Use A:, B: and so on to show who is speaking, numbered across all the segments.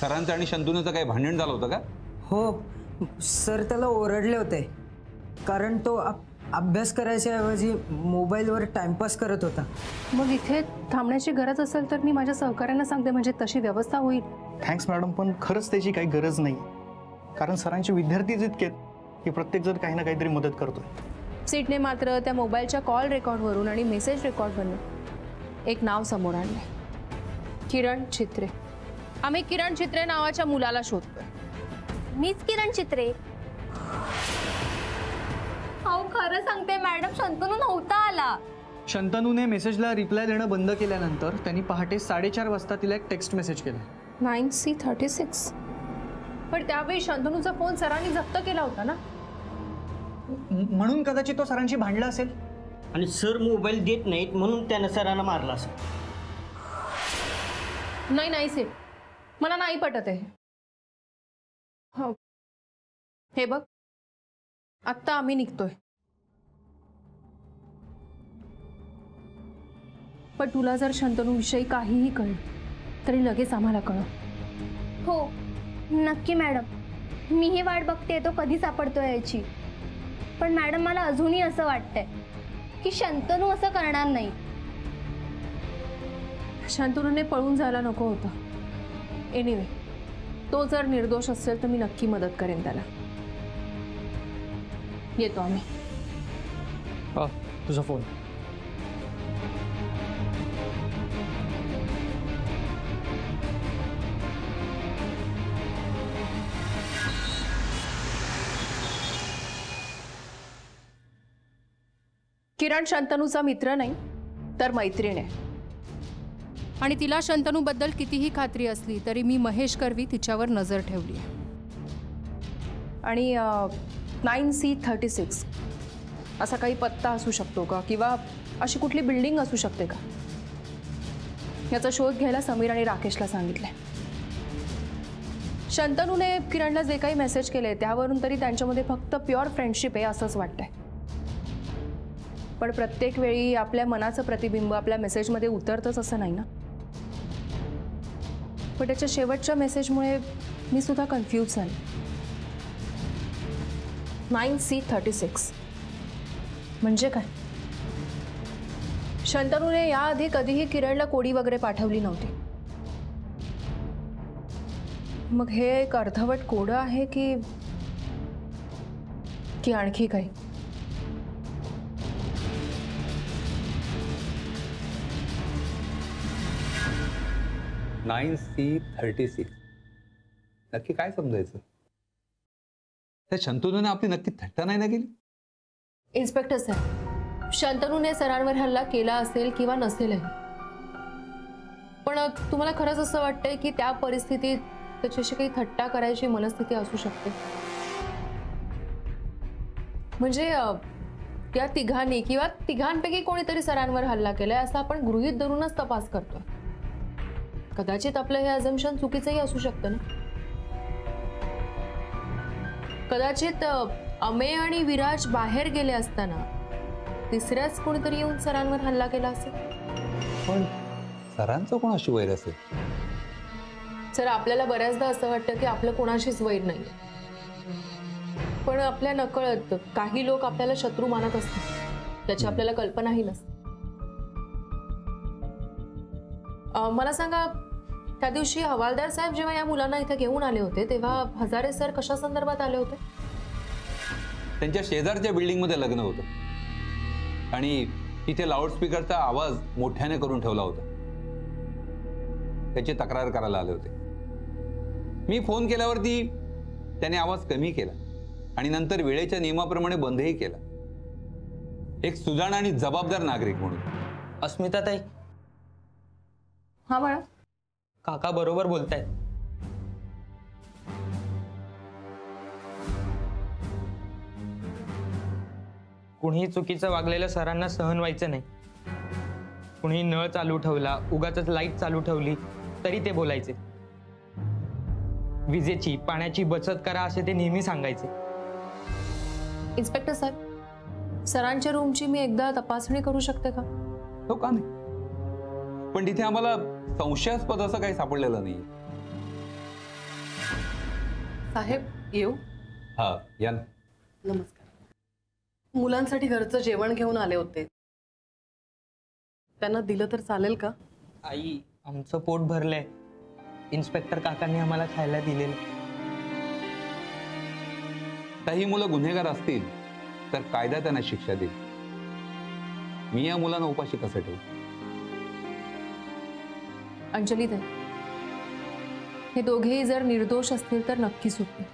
A: सरांचं आणि शंतनूचं काही भांडण झालं होतं का?
B: हो सर, त्याला ओरडले होते कारण तो अभ्यास करायच्या ऐवजी मोबाईलवर टाइमपास करत होता.
C: मग इथे थांबण्याची गरज असेल तर मी माझ्या सहकार्यांना सांगते, म्हणजे तशी व्यवस्था होईल.
D: थँक्स मॅडम, पण खरंच त्याची काही गरज नाही, कारण सरांचे विद्यार्थीच इतके की प्रत्येक जण काही ना काहीतरी मदत करतोय.
C: सीटने मात्र त्या मोबाईलच्या कॉल रेकॉर्डवरून आणि मेसेज रेकॉर्डवरून एक नाव समोर आणले, किरण चित्रे. आम्ही किरण चित्रे नावाच्या मुलाला शोधतोय.
E: मीच किरण चित्रे. अहो खरं सांगते मॅडम, शंतनू नव्हता आला.
D: शंतनूने मेसेजला रिप्लाय देणं बंद केल्यानंतर त्यांनी पहाटे 4:30 वाजता तिला एक टेक्स्ट मेसेज केला.
C: 9C36. पण त्यावेळी शंतनूचा फोन सरांनी जप्त केला होता ना,
D: म्हणून कदाचित तो सरांशी भांडला असेल.
F: आणि सर मोबाईल देत नाहीत म्हणून त्यानं सरांना मारला असेल.
C: नाही सीट, मला नाही पटत आहे. हो हे बघ, आत्ता आम्ही निघतोय, पण तुला जर शंतनूविषयी काहीही कळलं तरी लगेच आम्हाला कळव.
E: हो नक्की मॅडम, मी ही वाट बघते तो कधी सापडतोय याची. पण मॅडम मला अजूनही असं वाटतंय की शंतनू असं करणार नाही.
C: शंतनूने पळून जायला नको होतं. एनिवे, तो जर निर्दोष असेल तर मी नक्की मदत करेन त्याला. येतो आम्ही.
D: तुझा फोन.
C: किरण शंतनूचा मित्र नाही तर मैत्रीण आहे, आणि तिला शंतनूबद्दल कितीही खात्री असली तरी मी महेश कर्वी तिच्यावर नजर ठेवली आहे. आणि 9C36 असा काही पत्ता असू शकतो का, किंवा अशी कुठली बिल्डिंग असू शकते का, याचा शोध घ्यायला समीर आणि राकेशला सांगितलंय. शंतनूने किरणला जे काही मेसेज केले त्यावरून तरी त्यांच्यामध्ये फक्त प्युअर फ्रेंडशिप आहे असंच वाटतंय. पण प्रत्येक वेळी आपल्या मनाचं प्रतिबिंब आपल्या मेसेजमध्ये उतरतंच असं नाही ना. पण त्याच्या शेवटच्या मेसेजमुळे मी सुद्धा कन्फ्यूज झाले. 9C36 म्हणजे काय? शंतनूने याआधी कधीही किरणला कोडी वगैरे पाठवली नव्हती. मग हे एक अर्धवट कोडं आहे की आणखी काही?
A: (9C36) नक्की काय समजायचं? त्या शंतनूने आपली नक्की थट्टा नाही ना केली?
C: इन्स्पेक्टर साहेब, शंतनूने सरांवर हल्ला केला असेल किंवा नसेलही, पण तुम्हाला खरंच असं वाटतंय की त्या परिस्थितीत त्याच्याशी काही थट्टा करायची मनस्थिती असू शकते? म्हणजे या तिघांनी किंवा तिघांपैकी कोणीतरी सरांवर हल्ला केलाय असं आपण गृहीत धरूनच तपास करतोय. कदाचित आपलं हे अझम्पशन चुकीचंही असू शकतं ना. कदाचित अमेय आणि विराज बाहेर गेले असताना तिसऱ्याच कोणीतरी येऊन सरांवर हल्ला केला असेल.
A: पण सरांचं कोणाशी वैर असेल?
C: सर, आपल्याला बऱ्याचदा असं वाटतं की आपलं कोणाशीच वैर नाही, पण आपल्या नकळत काही लोक आपल्याला शत्रू मानत असतात, त्याची आपल्याला कल्पनाही नसते. मला सांगा, त्या दिवशी हवालदार साहेब जेव्हा या मुलांना इथे घेऊन आले होते तेव्हा हजारे सर कशा संदर्भात आले होते?
A: त्यांच्या शेजारच्या बिल्डिंग मध्ये लग्न होतं आणि तिथे लाऊडस्पीकरचा आवाज मोठ्याने करून ठेवला होता. त्याची तक्रार करायला आले होते. मी फोन केल्यावरती त्याने आवाज कमी केला आणि नंतर वेळेच्या नियमाप्रमाणे बंदही केला. एक सुजाण आणि जबाबदार नागरिक म्हणून.
F: अस्मिताताई,
C: हा बाळा,
F: काका बरोबर बोलतायत. कुणीही चुकीचं वागलेल्या सरांना सहन व्हायचं नाही. कुणी नळ चालू ठेवला, उगाच लाईट चालू ठेवली तरी ते बोलायचे. विजेची पाण्याची बचत करा असे ते नेहमी सांगायचे.
C: इन्स्पेक्टर साहेब, सरांच्या रूमची मी एकदा तपासणी करू शकते का?
A: हो, का नाही? पण तिथे आम्हाला संशयास्पद असं काही सापडलेलं नाही.
G: साहेब येऊ?
A: हा या ना.
G: नमस्कार. मुलांसाठी घरचं जेवण घेऊन आले होते, त्यांना दिलं तर चालेल का?
F: आई, आमचं पोट भरलंय. इन्स्पेक्टर काकांनी आम्हाला खायला दिलेलं.
A: काही मुलं गुन्हेगार असतील तर कायदा त्यांना शिक्षा देईल. मी या मुलांना उपाशी कसं ठेवू?
C: अंजली ताई, हे दोघेही जर निर्दोष असतील तर नक्की सुटतील.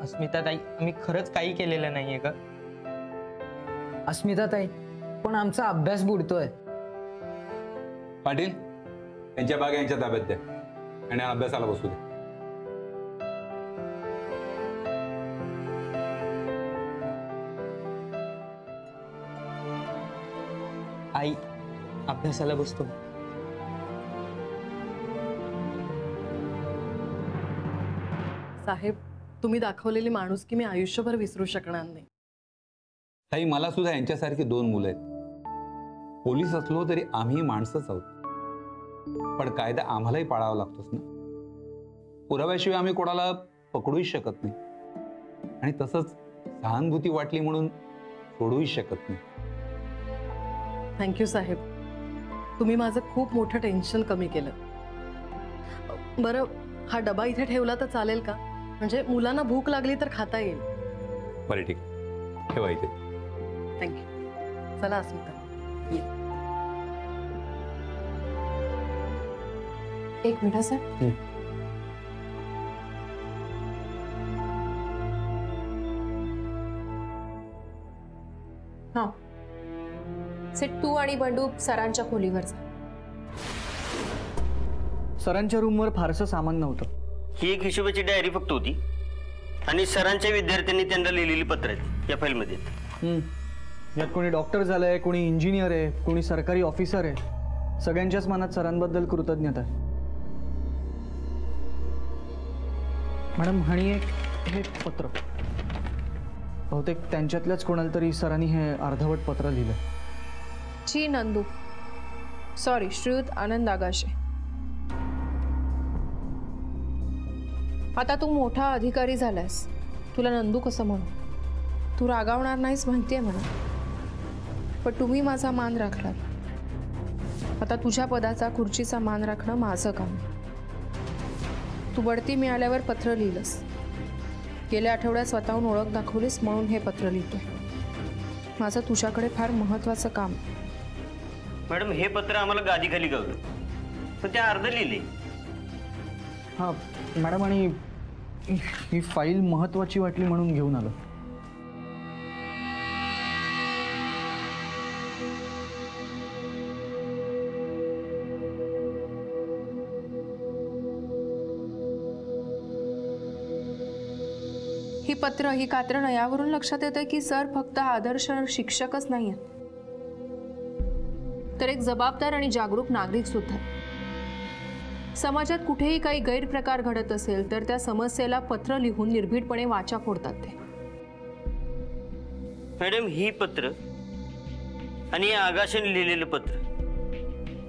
F: अस्मिताताई, आम्ही खरंच काही केलेलं नाहीये का?
B: अस्मिताताई, पण आमचा अभ्यास बुडतोय.
A: पाटील, यांच्या बागा यांच्या ताब्यात द्या आणि अभ्यासाला बसू द्या.
F: आई, अभ्यासाला बसतो.
G: साहेब, तुम्ही दाखवलेली माणुसकी मी आयुष्यभर विसरू शकणार नाही.
A: ताई, मला सुद्धा यांच्यासारखी 2 मुलं आहेत. पोलीस असलो तरी आम्ही माणसंच आहोत, पण कायदा आम्हालाही पाळावा लागतोच ना. पुराव्याशिवाय आम्ही कोणाला पकडूही शकत नाही आणि तसंच सहानुभूती वाटली म्हणून सोडूही शकत नाही.
G: थँक्यू साहेब, तुम्ही माझं खूप मोठं टेन्शन कमी केलं. बरं, हा डबा इथे ठेवला तर चालेल का? म्हणजे मुलांना भूक लागली तर खाता येईल.
A: बरं, ठीक, ठेवा इथे.
G: थँक्यू. चला अस्मिता, ये.
C: एक मिनिट सर. हा, सेट तू आणि बंडू सरांच्या खोलीवर जा.
D: सरांच्या रूमवर फारसं सामान नव्हतं.
H: ही एक हिशोबाची डायरी फक्त होती आणि सरांच्या विद्यार्थ्यांनी त्यांना लिहिलेली पत्र आहेत या फाईलमध्ये.
D: यात कोणी डॉक्टर झालंय, कोणी इंजिनियर आहे, कोणी सरकारी ऑफिसर आहे. सगळ्यांच्याच मनात सरांबद्दल कृतज्ञता आहे. मॅडम, आणि हे पत्र बहुतेक त्यांच्यातल्याच कोणाला तरी सरांनी हे अर्धवट पत्र लिहिलं.
C: जी नंदू, सॉरी, श्रीयुत आनंद आगाशे. आता तू मोठा अधिकारी झालायस, तुला नंदू कसं म्हणू? तू रागावणार नाहीस माहितीये म्हणा, पण तुम्ही माझा मान राखलात. आता तुझ्या पदाचा, खुर्चीचा मान राखणं माझं काम. तू बढती मिळाल्यावर पत्र लिहिलंस. गेल्या आठवड्यात स्वतःहून ओळख दाखवलीस म्हणून हे पत्र लिहितोय. माझं तुझ्याकडे फार महत्त्वाचं काम.
H: मॅडम, हे पत्र आम्हाला गादीखाली गावलं, पण ते अर्ध लिहिले.
D: हां मॅडम, आणि ही फाईल महत्त्वाची वाटली म्हणून घेऊन आलो.
C: ही पत्र, ही कात्रणं यावरून लक्षात येतं की सर फक्त आदर्श शिक्षकच नाही आहेत, तर एक जबाबदार आणि जागरूक नागरिक सुद्धा. समाजात कुठेही काही गैरप्रकार घडत असेल तर त्या समस्येला पत्र लिहून निर्भीडपणे वाचा फोडतात ते.
H: मॅडम, ही पत्र आणि या आगाशाने लिहिलेलं पत्र,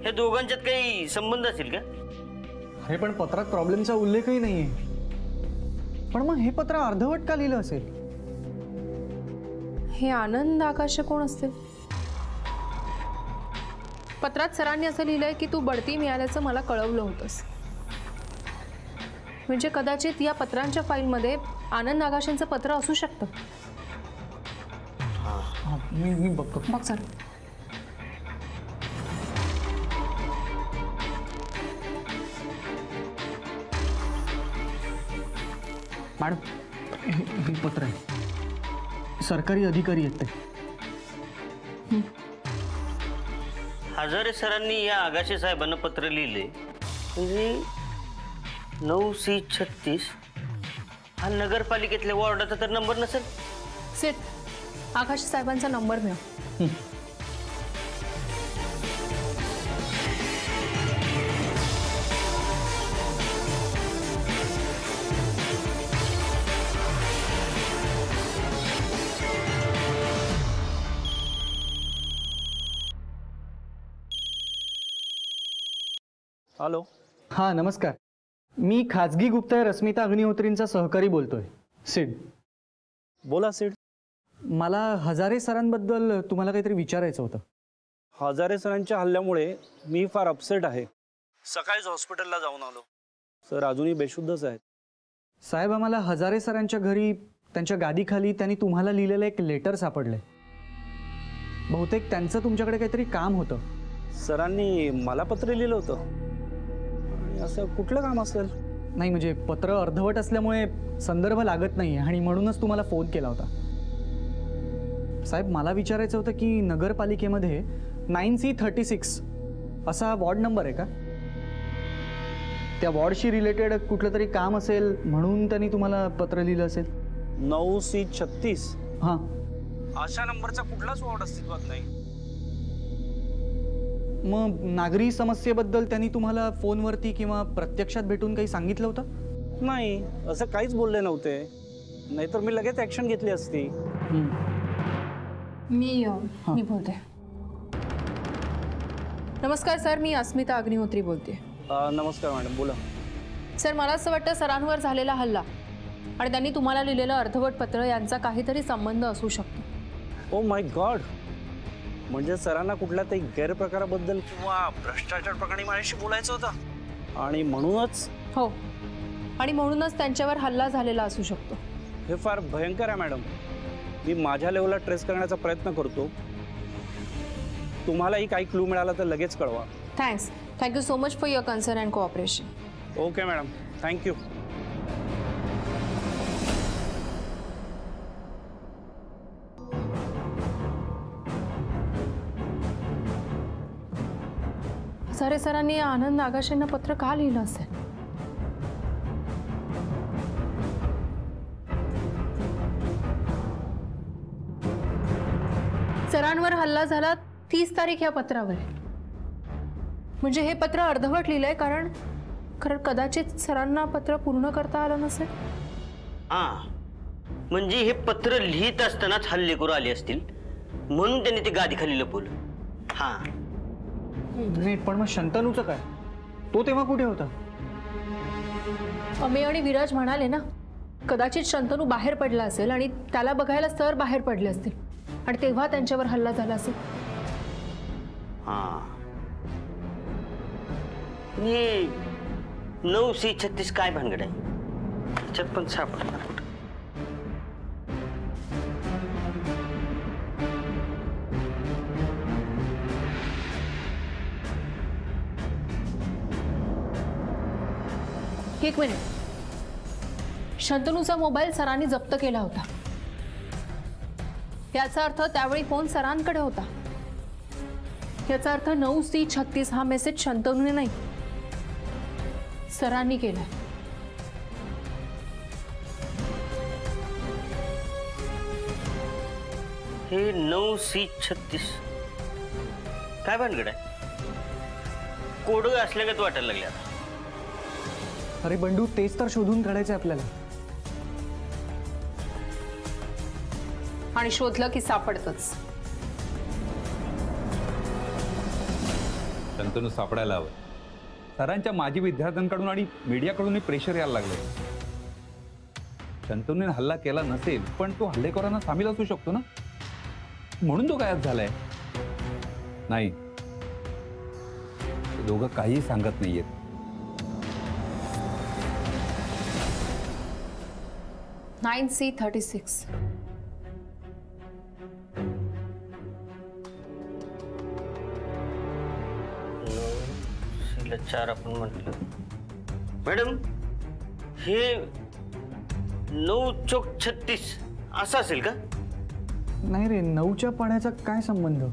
H: या दोघांच्यात काही संबंध असेल का?
D: अरे पण पत्रात प्रॉब्लेमचा उल्लेखही नाहीये. पण मग हे पत्र अर्धवट का लिहिलं असेल?
C: हे आनंद आकाश कोण असतील? पत्रात सरांनी असं लिहिलंय की तू बढती मिळाल्याचं मला कळवलं होतंस. म्हणजे कदाचित या पत्रांच्या फाईलमध्ये आनंद आकाशांचं पत्र असू शकतं.
D: मी बघतो.
C: बघ सर.
D: मॅडम, हे पत्र आहे. सरकारी अधिकारी आहेत ते.
H: हजारे सरांनी या आगाशे साहेबांना पत्र लिहिले, म्हणजे 9C36 हा नगरपालिकेतल्या वॉर्डाचा तर नंबर नसेल.
C: सेट, आकाश साहेबांचा नंबर मिळव.
D: हॅलो. हां, नमस्कार. मी खाजगी गुप्तहेर अस्मिता अग्निहोत्रींचा सहकारी बोलतोय, सिड.
I: बोला सीड.
D: मला हजारे सरांबद्दल तुम्हाला काहीतरी विचारायचं होतं.
I: हजारे सरांच्या हल्ल्यामुळे मी फार अपसेट आहे. सकाळीच हॉस्पिटलला जाऊन आलो. सर अजूनही बेशुद्धच आहेत.
D: साहेब, आम्हाला हजारे सरांच्या घरी त्यांच्या गादीखाली त्यांनी तुम्हाला लिहिलेलं एक लेटर सापडलंय. बहुतेक त्यांचं तुमच्याकडे काहीतरी काम होतं.
I: सरांनी मला पत्र लिहिलं होतं. आणि असं कुठलं काम असेल?
D: नाही, म्हणजे पत्र अर्धवट असल्यामुळे संदर्भ लागत नाही आणि म्हणूनच तुम्हाला फोन केला होता. साहेब, मला विचारायचं होतं की नगरपालिकेमध्ये 9C36 असा वॉर्ड नंबर आहे का? त्या वॉर्डशी रिलेटेड कुठलं तरी काम असेल म्हणून त्यांनी तुम्हाला पत्र लिहिलं असेल.
I: 9C36?
D: हां.
I: अशा नंबरचा कुठलाच वॉर्ड अस्तित्वात नाही.
D: मग नागरी समस्येबद्दल त्यांनी तुम्हाला फोनवरती किंवा प्रत्यक्षात भेटून काही सांगितलं होतं?
I: नाही, असं काहीच बोलले नव्हते. नाहीतर मी लगेच ॲक्शन घेतली असती.
C: मी बोलते. नमस्कार सर, मी अस्मिता अग्निहोत्री बोलते.
I: नमस्कार मॅडम, बोला.
C: सर, मला असं वाटतं सरांवर झालेला हल्ला आणि त्यांनी तुम्हाला लिहिलेलं अर्धवट पत्र यांचा काहीतरी संबंध असू शकतो.
I: ओ माय गॉड, म्हणजे सरांना कुठल्या तरी गैरप्रकाराबद्दल किंवा भ्रष्टाचार प्रकरणी माझ्याशी बोलायचं होतं आणि म्हणूनच.
C: हो, आणि म्हणूनच त्यांच्यावर हल्ला झालेला असू शकतो.
I: हे फार भयंकर आहे मॅडम. मी माझ्या लेवलला ट्रेस करण्याचा प्रयत्न करतो. तुम्हालाही काही क्लू मिळाला तर लगेच कळवा.
C: Thank you so much for your concern and cooperation.
I: Okay madam, thank you.
C: Hazare सरांनी आनंद आगाशेंना पत्र का लिहिलं असेल? सरांवर हल्ला झाला 30 तारीख या पत्रावर. म्हणजे हे पत्र अर्धवट लिहिलंय कारण कदाचित सरांना पत्र पूर्ण करता आलं नसेल.
H: म्हणजे हे पत्र लिहित असतानाच हल्लेखोर आले असतील म्हणून त्यांनी ते गादीखाली लपवलं.
D: नाही, पण मग शंतनूचं काय? तो तेव्हा कुठे होता?
C: अमेय आणि विराज म्हणाले ना, कदाचित शंतनू बाहेर पडला असेल आणि त्याला बघायला सर बाहेर पडले असतील आणि तेव्हा त्यांच्यावर हल्ला झाला असेल.
H: हे 9C36 काय भानगड आहे? त्याच्यात पण सापडणार कुठं?
C: एक मिनिट. शंतनूचा मोबाईल सरांनी जप्त केला होता. याचा अर्थ त्यावेळी फोन सरांकडे होता. याचा अर्थ 9C36 हा मेसेज शंतनूने नाही, सरांनी केला.
H: हे 9C36 काय भानगड आहे? कोड असल्यागत वाटायला लागले आता.
D: अरे बंडू, तेच तर शोधून काढायचं आपल्याला.
C: आणि शोधलं की सापडतच.
A: शंतनू सापडायला हवं. सरांच्या माजी विद्यार्थ्यांकडून आणि मीडियाकडूनही प्रेशर यायला लागलंय. शंतनूने हल्ला केला नसेल पण तो हल्लेखोरांना सामील असू शकतो ना, म्हणून तो गायब झालाय. नाही, दोघं काही सांगत नाहीयेत.
C: C36
H: 4 आपण म्हटलं. मॅडम, हे 9×36 असं असेल का?
D: नाही रे, 9च्या पाण्याचा काय संबंध?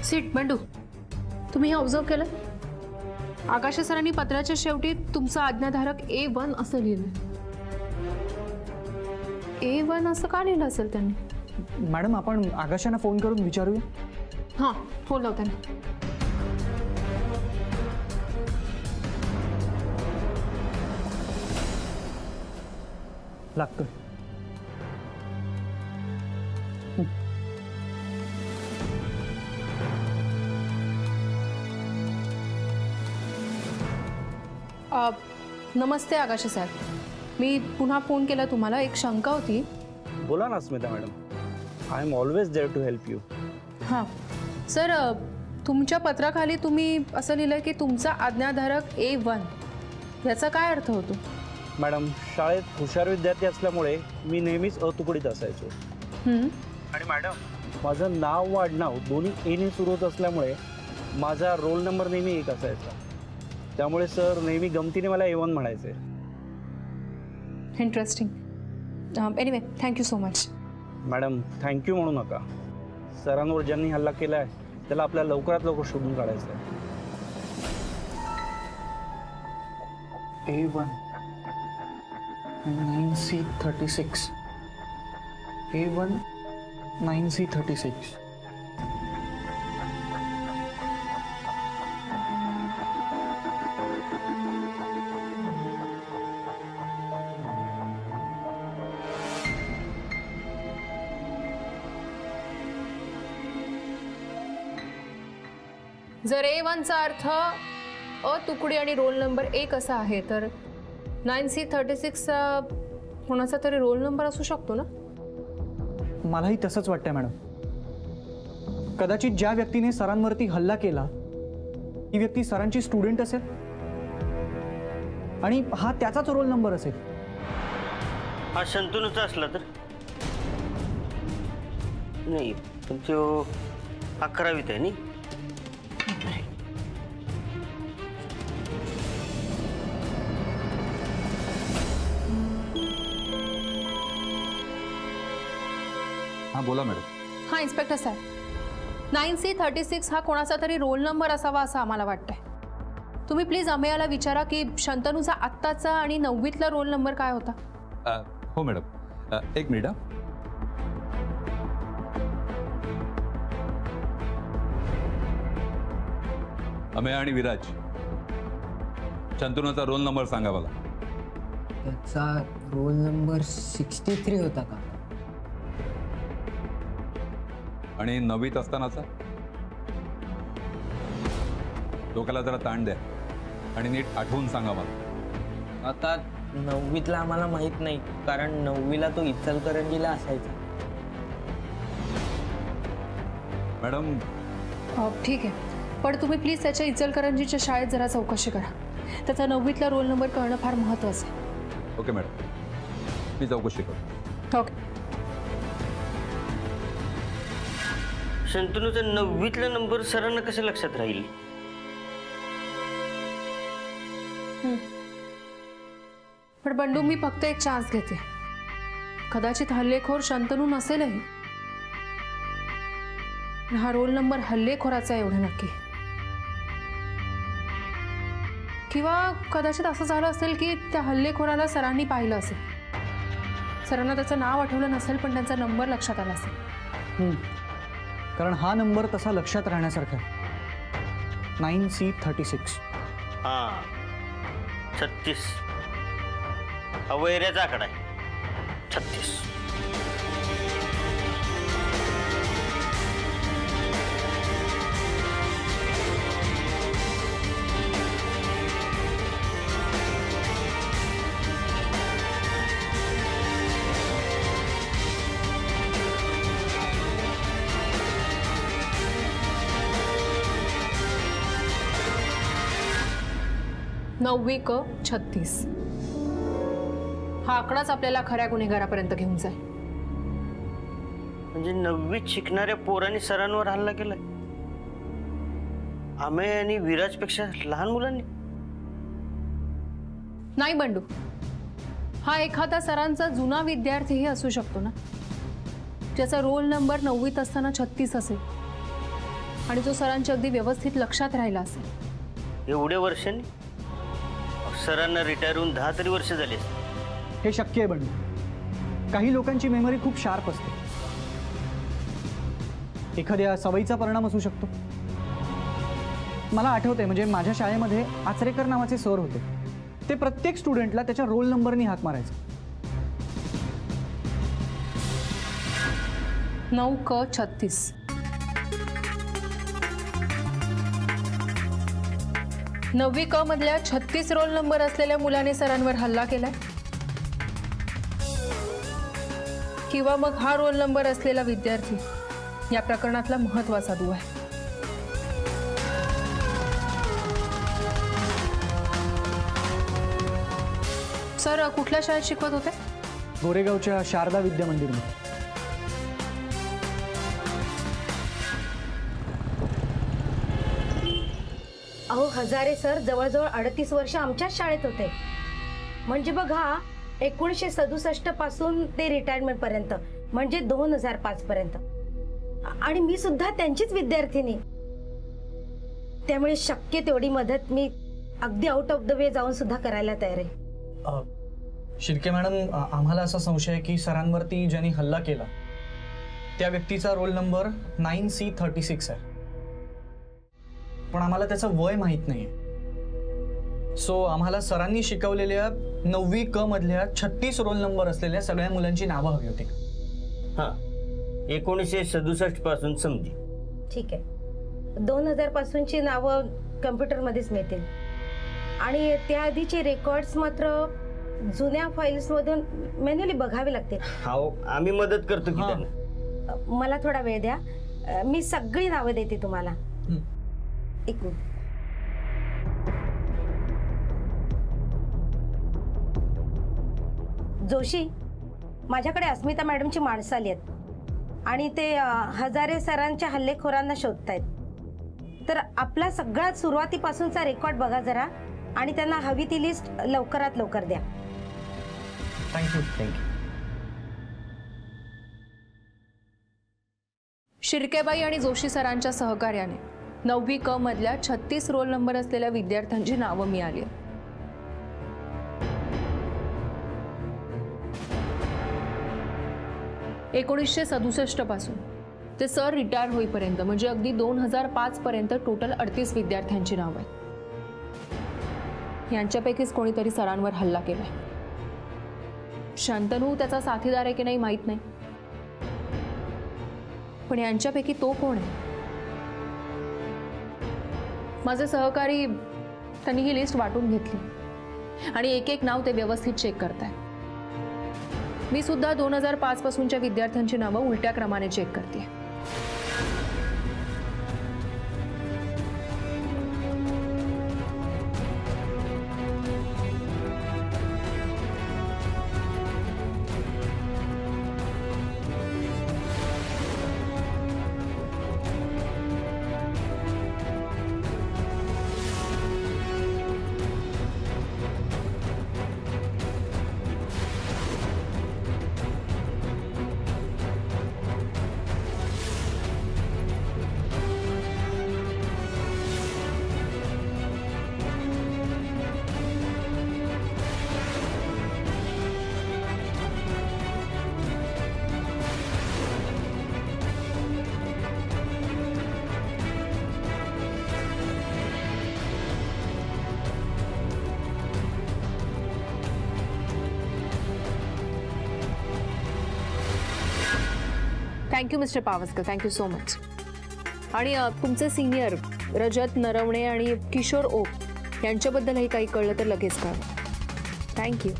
C: सीट बंडू, तुम्ही हे ऑब्झर्व केलं? आकाश सरांनी पत्राच्या शेवटी तुमचा आज्ञाधारक A1 असं लिहिलं. A1 असं का लिहिलं असेल त्यांनी?
D: मॅडम, आपण आकाशांना फोन करून विचारूया.
C: हां, फोन लावताना.
D: लागतोय.
C: नमस्ते आकाशी साहेब, मी पुन्हा फोन केला तुम्हाला. एक शंका होती.
I: बोला ना Smita madam, I am always there to help you.
C: हां सर, तुमच्या पत्राखाली तुम्ही असं लिहिलं की तुमचा आज्ञाधारक A1, याचा काय अर्थ होतो?
I: मॅडम, शाळेत हुशार विद्यार्थी असल्यामुळे मी नेहमीच अतुकडीत असायचो. आणि मॅडम, माझं नाव व आडनाव दोन्ही एने सुरू होत असल्यामुळे माझा रोल नंबर नेहमी 1 असायचा. त्यामुळे सर नेहमी गमतीने मला A1 म्हणायचे.
C: Interesting. Anyway, thank you so much.
I: Madam, thank you म्हणू नका. सरांवर ज्यांनी हल्ला केला आहे त्याला आपल्याला लवकरात लवकर शोधून काढायचं आहे.
D: A1 9C36. A1 9C36.
C: जर A1चा अर्थ तुकडी आणि रोल नंबर 1 असा आहे, तर 9C36 कोणाचा तरी रोल नंबर असू शकतो ना?
D: मलाही तसंच वाटतंय मॅडम. कदाचित ज्या व्यक्तीने सरांवरती हल्ला केला ती व्यक्ती सरांची स्टुडंट असेल आणि हा त्याचाच रोल नंबर असेल.
H: हा शंतनूचा असला तर नाही, पण तो 11वीत आहे. नाही,
A: हां बोला मॅडम.
C: हां इन्स्पेक्टर साहेब, 9C36 हा कोणाचा तरी रोल नंबर असावा असं आम्हाला वाटतंय. तुम्ही प्लीज अमेयाला विचारा की शंतनूचा आत्ताचा आणि 9वीतला रोल नंबर काय होता.
A: हो मॅडम, एक मिनिट. अमेया आणि विराज, शंतनूचा रोल नंबर सांगा मला.
B: त्याचा रोल नंबर 63 होता का?
A: आणि 9वीत असतानाचा? डोक्याला जरा ताण द्या आणि नीट आठवून सांगा मला.
F: आता 9वीतला आम्हाला माहित नाही, कारण 9वीला तो इचलकरंजीला असायचा.
A: मॅडम,
C: ठीक आहे, पण तुम्ही प्लीज त्याच्या इचलकरंजीच्या शाळेत जरा चौकशी करा. त्याचा 9वीतला रोल नंबर कळणं फार महत्त्वाचं आहे.
A: ओके मॅडम, मी चौकशी करतो.
C: ओके.
H: शंतनूचा 9वीतला नंबर सरांना कसं लक्षात राहील?
C: पण बंडू, मी फक्त एक चान्स घेते. कदाचित हल्लेखोर शंतनू नसेलही. हा रोल नंबर हल्लेखोराचा आहे एवढं नक्की. किंवा कदाचित असं झालं असेल की त्या हल्लेखोराला सरांनी पाहिलं असेल. सरांना त्याचं नाव आठवलं नसेल, पण त्यांचा नंबर लक्षात आला असेल.
D: कारण हा नंबर तसा लक्षात राहण्यासारखा आहे. 9C36.
H: हां, 36 हा वैऱ्याचा आकडा आहे. 36.
C: नववी क 36 हा आकडाच आपल्याला खऱ्या गुन्हेगारापर्यंत घेऊन जाईल.
H: म्हणजे 9वीत शिकणाऱ्या पोरांनी सरांवर हल्ला केलाय. अमेय आणि विराजपेक्षा लहान मुलांनी?
C: नाही बंडू, हा एखादा सरांचा जुना विद्यार्थीही असू शकतो ना, ज्याचा रोल नंबर 9वीत असताना 36 असेल आणि जो सरांच्या अगदी व्यवस्थित लक्षात राहिला असेल.
H: एवढ्या वर्षांनी? सरांना रिटायर होऊन 10 तरी वर्ष झाली.
D: हे शक्य आहे बंडू. काही लोकांची मेमरी खूप शार्प असते. एखाद्या सवयीचा परिणाम असू शकतो. मला आठवतंय, म्हणजे माझ्या शाळेमध्ये आचरेकर नावाचे सर होते. ते प्रत्येक स्टुडंटला त्याच्या रोल नंबरनी हाक मारायचे.
C: 9K36. नववी क मधल्या 36 रोल नंबर असलेल्या मुलाने सरांवर हल्ला केलाय, किंवा मग हा रोल नंबर असलेला विद्यार्थी या प्रकरणातला महत्वाचा दुवा आहे. सर कुठल्या शाळेत शिकवत होते?
D: गोरेगावच्या शारदा विद्या मंदिरमध्ये.
J: अहो हजारे सर जवळजवळ 38 वर्ष आमच्याच शाळेत होते. म्हणजे बघा 1967 पासून ते रिटायरमेंट पर्यंत, म्हणजे 2005 पर्यंत. आणि मी सुद्धा त्यांचीच विद्यार्थिनी. त्यामुळे शक्य तेवढी मदत मी अगदी आउट ऑफ द वे जाऊन सुद्धा करायला तयार आहे.
D: शिर्के मॅडम, आम्हाला असा संशय आहे की सरांवरती ज्यांनी हल्ला केला त्या व्यक्तीचा रोल नंबर 9C36 आहे, पण आम्हाला त्याचं वय माहीत नाहीये. सो आम्हाला सरांनी शिकवलेल्या 9वी क मधल्या 36 रोल नंबर असलेल्या सगळ्या मुलांची नावं हवी होती.
H: हां, 1967 पासून समजी.
J: ठीक आहे. 2000 पासूनची नावं कम्प्युटरमध्येच मिळतील आणि त्याआधीचे रेकॉर्ड्स मात्र जुन्या फाईल्समधून मॅन्युअली बघावे लागतील.
H: हो, आम्ही मदत करतो की त्यांना.
J: मला थोडा वेळ द्या, मी सगळी नावं देते तुम्हाला. एक मिनिट. जोशी, माझ्याकडे अस्मिता मॅडमची माणसं आली आहेत आणि ते हजारे सरांच्या हल्लेखोरांना शोधतायत. तर आपला सगळ्यात सुरुवातीपासूनचा रेकॉर्ड बघा जरा आणि त्यांना हवी ती लिस्ट लवकरात लवकर द्या.
D: थँक्यू.
C: शिर्केबाई आणि जोशी सरांच्या सहकार्याने 9वी क मधल्या 36 रोल नंबर असलेल्या विद्यार्थ्यांची नावं मिळाली. 1967 पासून ते सर रिटायर होईपर्यंत, म्हणजे अगदी 2005 पर्यंत टोटल 38 विद्यार्थ्यांची नावं आहेत. यांच्यापैकीच कोणीतरी सरांवर हल्ला केलाय. शांतनू त्याचा साथीदार आहे की नाही माहित नाही, पण यांच्यापैकी तो कोण आहे? माझे सहकारी त्यांनी ही लिस्ट वाटून घेतली आणि एक एक नाव ते व्यवस्थित चेक करताय. मी सुद्धा 2005 पासूनच्या विद्यार्थ्यांची नावं उलट्या क्रमाने चेक करते. Thank you mister Pawaskar, thank you so much. आणि तुमचे सिनियर रजत नरवणे आणि किशोर ओक यांच्याबद्दलही काही कळलं तर लगेच कळवा. थँक्यू.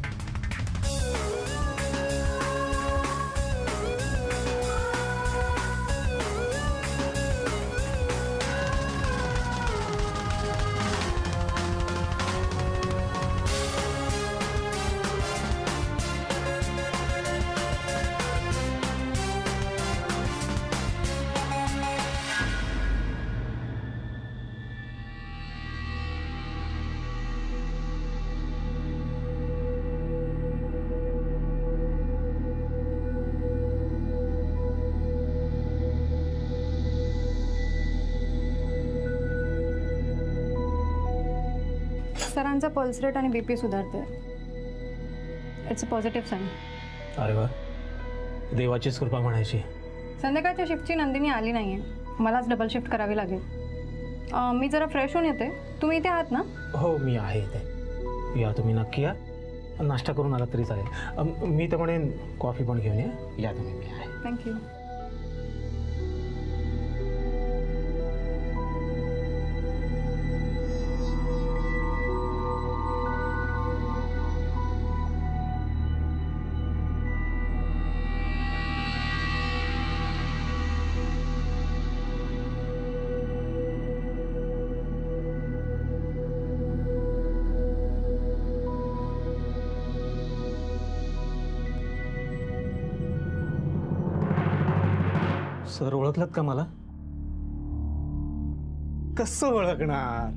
K: सरांचा पल्स रेट आणि बीपी सुधारते. It's a positive sign.
L: अरे वा, देवाचीच कृपा म्हणायची.
K: संध्याकाळच्या शिफ्टची नंदिनी आली नाहीये, मलाच डबल शिफ्ट करावी लागेल. मी जरा फ्रेश होऊन येते. तुम्ही इथे आहात ना?
L: हो, मी आहे इथे. या तुम्ही नक्की या. नाश्ता करून आला तरी चालेल. मी तर म्हणेन कॉफी पण घेऊन या तुम्ही. मी आहे.
K: थँक्यू.
L: सर ओळखलात का मला? कसं ओळखणार?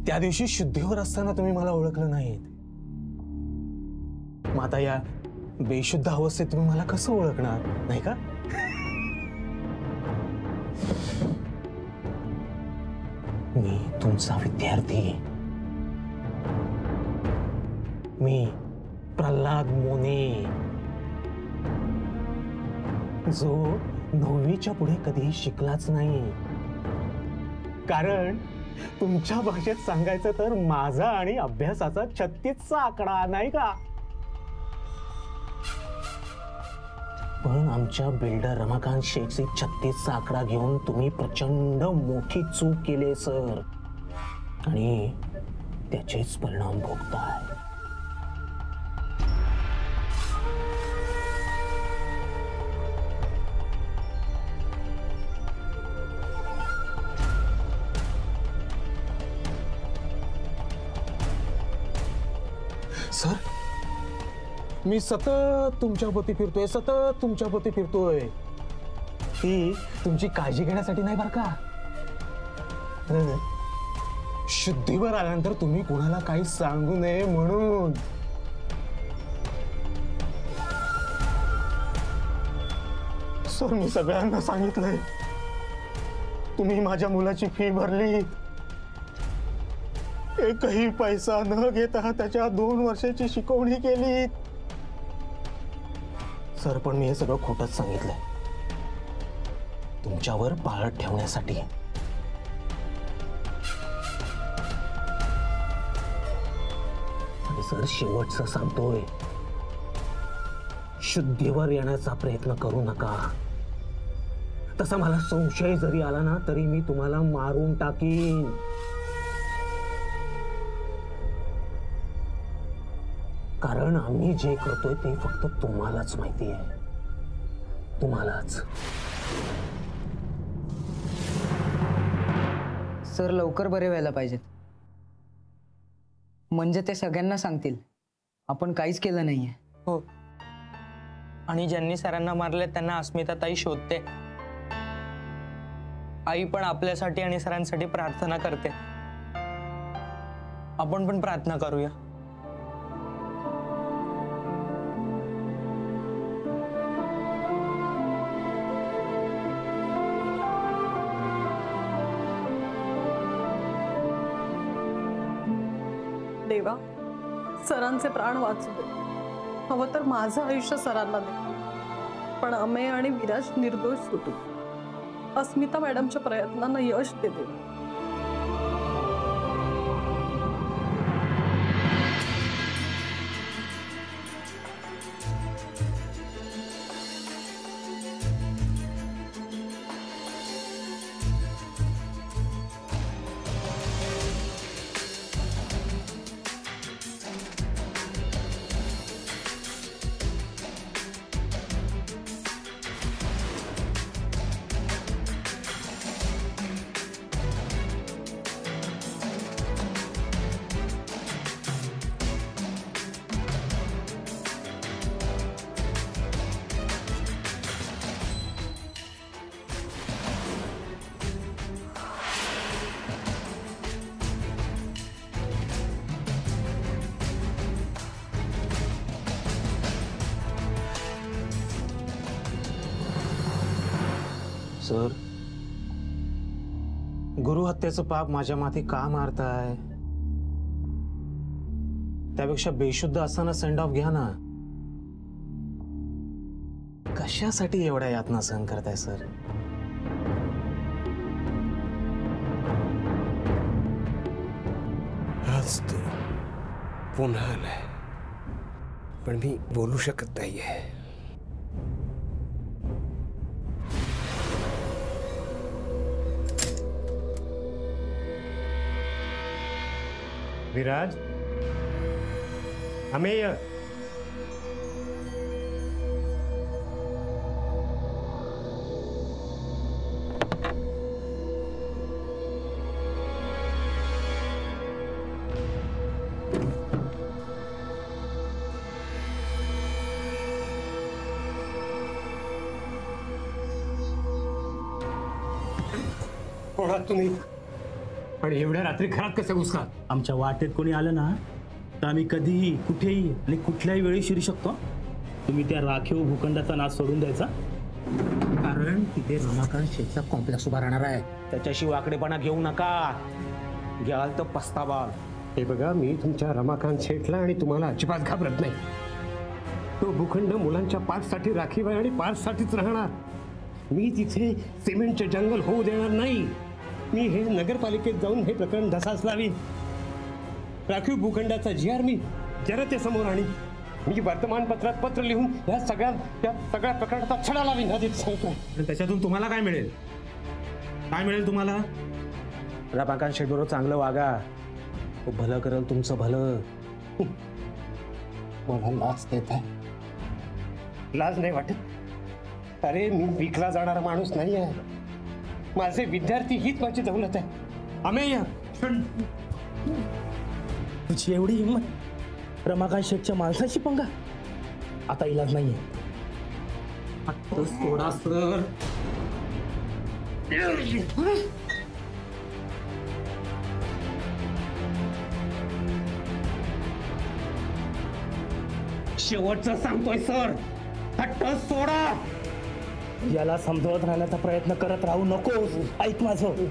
L: त्या दिवशी शुद्धीवर असताना तुम्ही मला ओळखलं नाहीत. मग आता या बेशुद्ध अवस्थेत तुम्ही मला कसं ओळखणार, नाही का? मी तुमचा विद्यार्थी, मी प्रल्हाद मोने, जो 9वीच्या पुढे कधी शिकलाच नाही. कारण तुमच्या भाषेत सांगायचं तर माझा आणि अभ्यासाचा 36चा आकडा, नाही का? पण आमच्या बिल्डर रमाकांत शेखची 36चा आकडा घेऊन तुम्ही प्रचंड मोठी चूक केली सर, आणि त्याचेच परिणाम भोगताय. सर, मी सतत तुमच्या भोवती फिरतोय, सतत तुमच्या भोवती फिरतोय. ती तुमची काळजी घेण्यासाठी नाही बरं का. शुद्धीवर आल्यानंतर तुम्ही कुणाला काही सांगू नये म्हणून. सर, मी सगळ्यांना सांगितलंय. तुम्ही माझ्या मुलाची फी भरली, एकही पैसा न घेता त्याच्या 2 वर्षाची शिकवणी केली. सर, पण मी हे सगळं खोटंच सांगितलंय, तुमच्यावर पाळत ठेवण्यासाठी. आणि सर, शेवटचं सांगतोय, शुद्धीवर येण्याचा प्रयत्न करू नका. तसा मला संशय जरी आला ना तरी मी तुम्हाला मारून टाकीन. कारण आम्ही जे करतोय ते फक्त तुम्हालाच माहिती आहे, तुम्हालाच.
B: सर लवकर बरे व्हायला पाहिजेत, म्हणजे ते सगळ्यांना सांगतील आपण काहीच केलं नाहीये.
F: हो, आणि ज्यांनी सरांना मारले त्यांना अस्मिताताई शोधते. आई पण आपल्यासाठी आणि सरांसाठी प्रार्थना करते. आपण पण प्रार्थना करूया.
G: देवा, सरांचे प्राण वाचू दे. हवं तर माझं आयुष्य सरांना दे, पण अमेय आणि विराज निर्दोष सुटू. अस्मिता मॅडमच्या प्रयत्नांना यश दे देवा.
L: सर, गुरुहत्येचं पाप माझ्या माथी का मारताय? त्यापेक्षा बेशुद्ध असताना सेंड ऑफ घ्या ना. कशासाठी एवढ्या यातना सहन करताय सर?
M: आज तो पुन्हा आलाय, पण मी बोलू शकत नाहीये. विराज, अमेय, कोण आहात तुम्ही आणि एवढ्या रात्री घरात कसे घुसला?
L: आमच्या वाटेत कोणी आलं ना तर आम्ही कधीही कुठेही आणि कुठल्याही वेळी शिरू शकतो. तुम्ही त्या राखीव भूखंडाचा नाश सोडून द्यायचा, कारण तिथे रमाकांत शेठचा कॉम्प्लेक्स उभा राहणार आहे. त्याच्याशी वाकडेपणा घेऊ नका, घ्याल तर पस्तावाल.
M: हे बघा, मी तुमच्या रमाकांत शेठला आणि तुम्हाला अजिबात घाबरत नाही. तो भूखंड मुलांच्या पार्कसाठी राखीव आहे आणि पार्कसाठीच राहणार. मी तिथे सिमेंटचे जंगल होऊ देणार नाही. मी हे नगरपालिकेत जाऊन हे प्रकरण धसास लावीन. राखीव भूखंडाचा GR मी जनतेसमोर आणीन. मी वर्तमानपत्रात पत्र लिहून या सगळ्या प्रकरणाचा छडा लावीन, आधीच सांगतो.
L: त्याच्यातून तुम्हाला काय मिळेल? काय मिळेल तुम्हाला? रमाकांत शेठबरोबर चांगलं वागा, तो भलं करेल तुमचं भलं.
M: मला लाज देत आहे. लाज नाही वाटत? अरे, मी विकला जाणारा माणूस नाही आहे. माझे विद्यार्थी हीच माझी दौलत आहे.
L: अमेय, तुझी एवढी हिंमत, रमाकांत शेठच्या माणसाशी पंगा? आता इलाज नाहीये. सोडा सर. शेवटचं सांगतोय सर, हट्ट सोडा. याला समजवत राहण्याचा प्रयत्न करत राहू नको. ऐक माझं.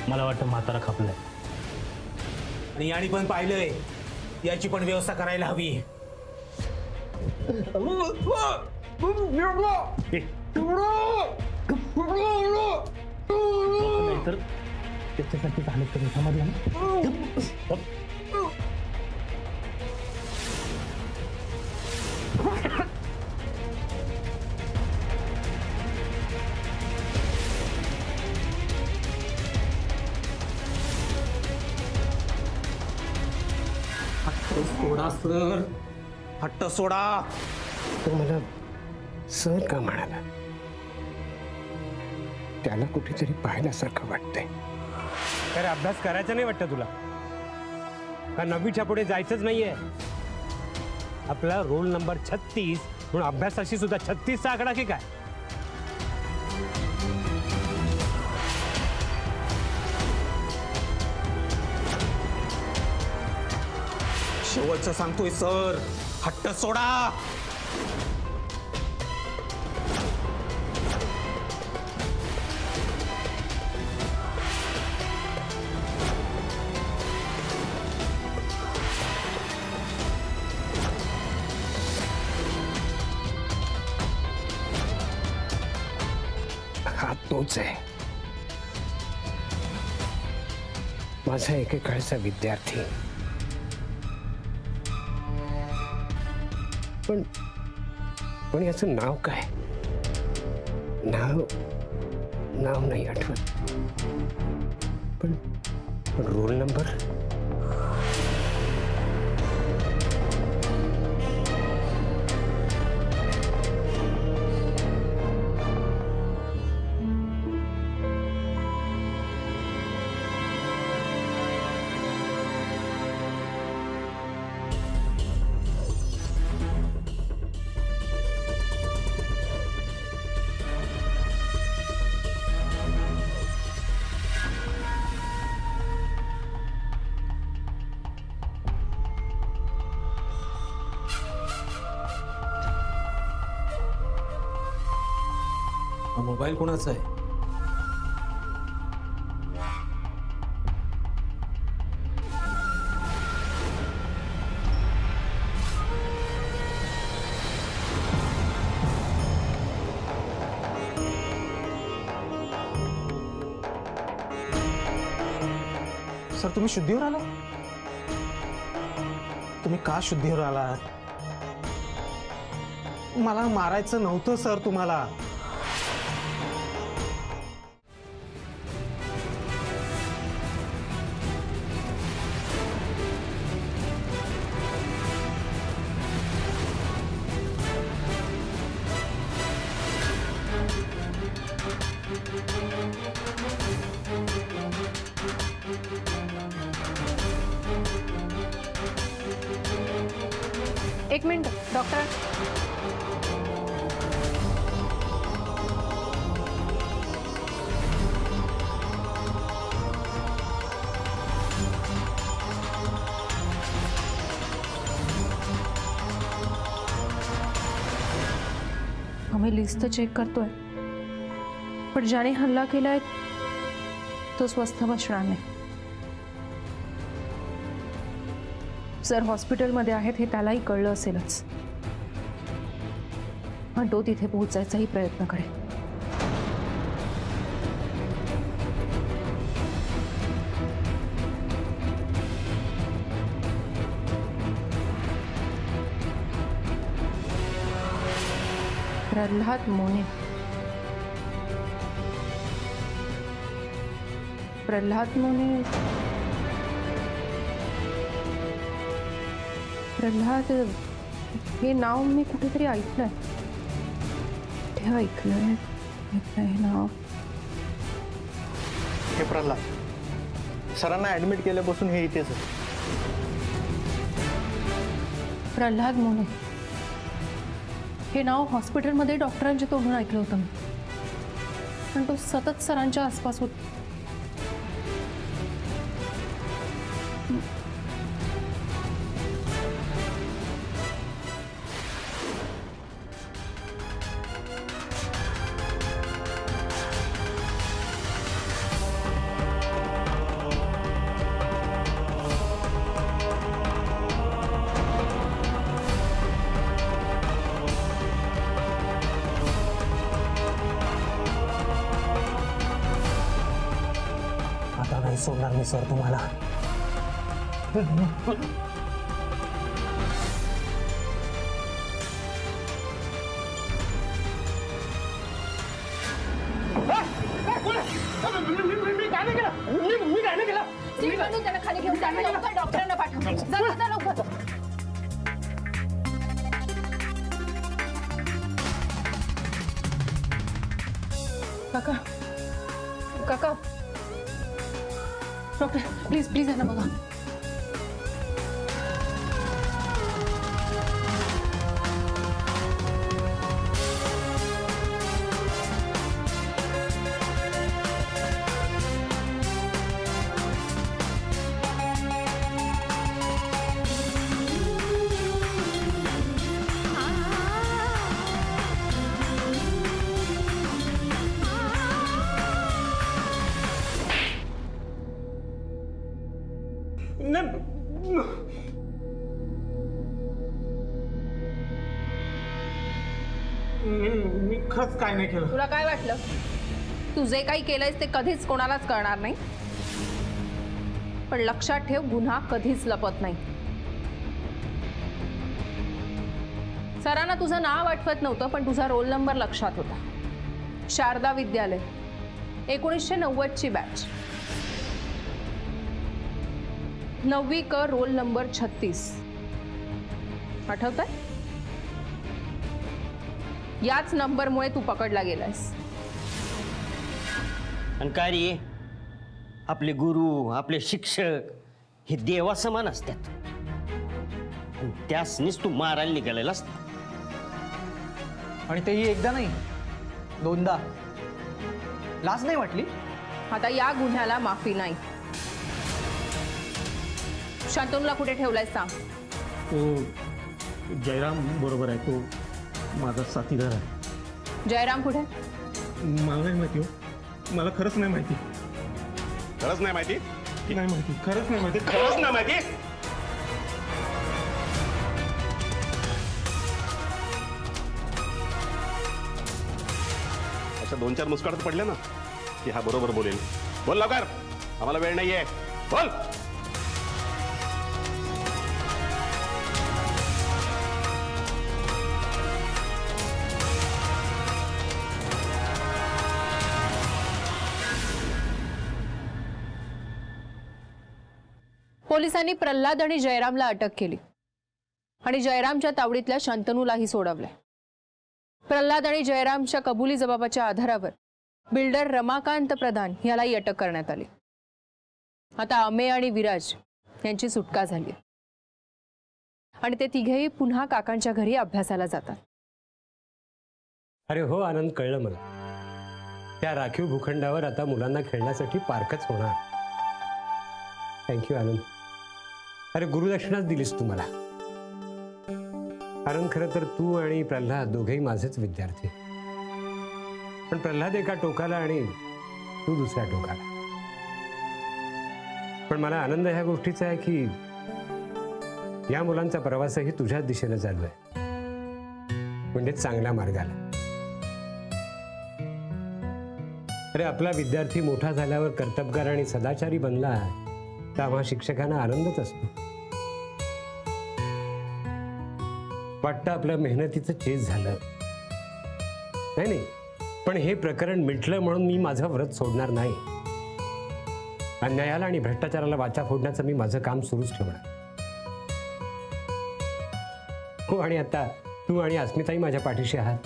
L: मला वाटतं म्हातारा खपलाय आणि याने पण पाहिलंय. याची पण व्यवस्था करायला हवी. नाहीतर त्याच्यासाठी झालं तरी समजलं ना. सोडा सर, हट्ट सोडा.
M: तो मला सर का म्हणाला? त्याला कुठेतरी पाहिल्यासारखं वाटतंय.
I: अरे, अभ्यास करायचा नाही वाटतं तुला? का 9वीच्या पुढे जायचंच नाहीये? आपला रोल नंबर 36 म्हणून अभ्यासाशी सुद्धा 36चा आकडा की काय?
L: शेवटचं सांगतोय सर, हट्ट सोडा.
M: हा तोच आहे, माझा एकेकाळचा विद्यार्थी. पण याचं नाव काय? नाव नाही आठवत. पण रोल नंबर?
L: मोबाईल कोणाचा आहे?
N: सर, तुम्ही शुद्धीवर आला? तुम्ही का शुद्धीवर आलात? मला मारायचं नव्हतं सर तुम्हाला.
K: एक मिनिट डॉक्टर.
C: आम्ही लिस्ट चेक करतोय, पण ज्याने हल्ला केलाय तो स्वस्थ बसणार नाही. सर हॉस्पिटलमध्ये आहेत हे त्यालाही कळलं असेलच, पण तो तिथे पोहोचायचाही प्रयत्न करेल. प्रल्हाद मोने. प्रल्हाद मोने. प्रल्हाद हे नाव मी कुठेतरी ऐकलंय. कुठे ऐकलंय नाव.
N: हे प्रल्हाद सरांना ऍडमिट केल्यापासून हे इथेच आहे.
C: प्रल्हाद मोने हे नाव हॉस्पिटलमध्ये डॉक्टरांच्या तोंडून ऐकलं होतं मी, पण तो सतत सरांच्या आसपास होता.
L: नाही सोडणार मी सर तुम्हाला.
C: खाली घेऊन डॉक्टरांना पाठव. काका काका डॉक्टर प्लीज प्लीज आहे ना बघा.
N: मी खरंच काय नाही केलं.
C: तुला काय वाटलं तू जे काही केलंयस ते कधीच कोणालाच कळणार नाही, पण लक्षात ठेव गुन्हा कधीच लपत नाही. सरांना तुझं नाव आठवत नव्हतं, पण तुझा रोल नंबर लक्षात होता. शारदा विद्यालय 1990ची बॅच, 9वी क रोल नंबर 36. आठवतंय? याच नंबरमुळे तू पकडला गेलास.
H: आणि काय रे, आपले गुरु आपले शिक्षक हे देवा समान असतात, त्यासनीच तू मारायला निघालेलास.
D: आणि तेही एकदा नाही, दोनदा. लाज नाही वाटली?
C: आता या गुन्ह्याला माफी नाही. शांतनुला कुठे ठेवलाय सांग.
N: तो जयराम बरोबर आहे, तो माझा साथीदार आहे.
C: जयराम कुठे?
N: मला नाही माहिती हो, मला खरंच नाही माहिती.
O: खरंच नाही माहिती?
N: नाही माहिती, खरंच नाही माहिती, खरंच नाही माहिती.
O: अशा 2-4 मुस्काट पडले ना की हा बरोबर बोलेल. बोल लवकर, आम्हाला वेळ नाहीये, बोल.
C: पोलिसांनी प्रल्हाद आणि जयरामला अटक केली आणि जयरामच्या तावडीतल्या शांतनूलाही सोडवले. प्रल्हाद आणि जयरामच्या कबुली जबाबाच्या आधारावर बिल्डर रमाकांत प्रधान यालाही अटक करण्यात आली. आता अमेय आणि विराज यांची सुटका झाली आणि ते तिघेही पुन्हा काकांच्या घरी अभ्यासाला जातात.
M: अरे हो आनंद, कळलं मला. त्या राखीव भूखंडावर आता मुलांना खेळण्यासाठी पार्कच होणार. थँक्यू आनंद. अरे गुरुदक्षिणाच दिलीस तू मला. आनंद, खरं तर तू आणि प्रल्हाद दोघेही माझेच विद्यार्थी, पण प्रल्हाद एका टोकाला आणि तू दुसऱ्या टोकाला. पण मला आनंद ह्या गोष्टीचा आहे की या मुलांचा प्रवासही तुझ्याच दिशेने चालू आहे, म्हणजे चांगल्या मार्गाला. अरे आपला विद्यार्थी मोठा झाल्यावर कर्तबगार आणि सदाचारी बनला तर आम्हा शिक्षकांना आनंदच असतो. वाटतं आपल्या मेहनतीचं चेज झालं नाही, पण हे प्रकरण मिटलं म्हणून मी माझं व्रत सोडणार नाही. अन्यायाला आणि भ्रष्टाचाराला वाचा फोडण्याचं मी माझं काम सुरूच ठेवणार. हो, आणि आता तू आणि अस्मिताही माझ्या पाठीशी आहात,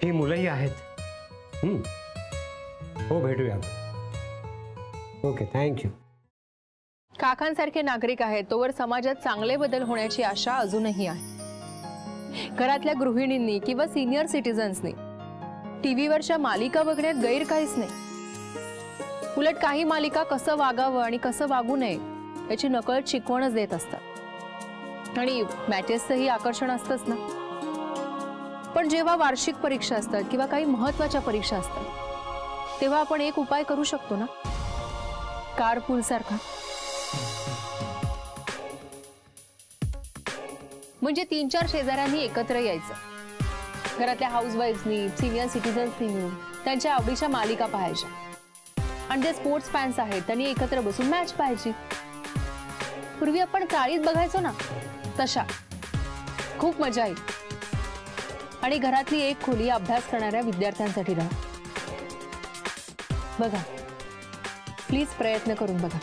M: ही मुलंही आहेत. हो, भेटूया. Okay, thank you.
C: काकांसारखे नागरिक आहेत तोवर समाजात चांगले बदल होण्याची आशा अजूनही आहे. घरातल्या गृहिणींनी किंवा सिनियर सिटीजन्सनी टीव्हीवरच्या मालिका बघण्यात गैर काहीच नाही. उलट काही मालिका कसं वागावं आणि कसं वागू नये याची नकळत शिकवणच देत असतात. आणि मॅचेसचंही आकर्षण असतंच ना. पण जेव्हा वार्षिक परीक्षा असतात किंवा काही महत्वाच्या परीक्षा असतात तेव्हा आपण एक उपाय करू शकतो ना, कारपूल सारखा. म्हणजे 3-4 शेजाऱ्यांनी एकत्र यायचं. घरातल्या हाऊसवाईफ्सनी, सिनियर सिटीजन्सनी मिळून त्यांच्या आवडीच्या मालिका पाहायच्या. आणि जे स्पोर्ट्स फॅन्स आहेत त्यांनी एकत्र बसून मॅच पाहायची. पूर्वी आपण चाळीत बघायचो ना, तशा. खूप मजा येईल. आणि घरातली एक खोली अभ्यास करणाऱ्या विद्यार्थ्यांसाठी राहा. बघा, प्लीज प्रयत्न करून बघा.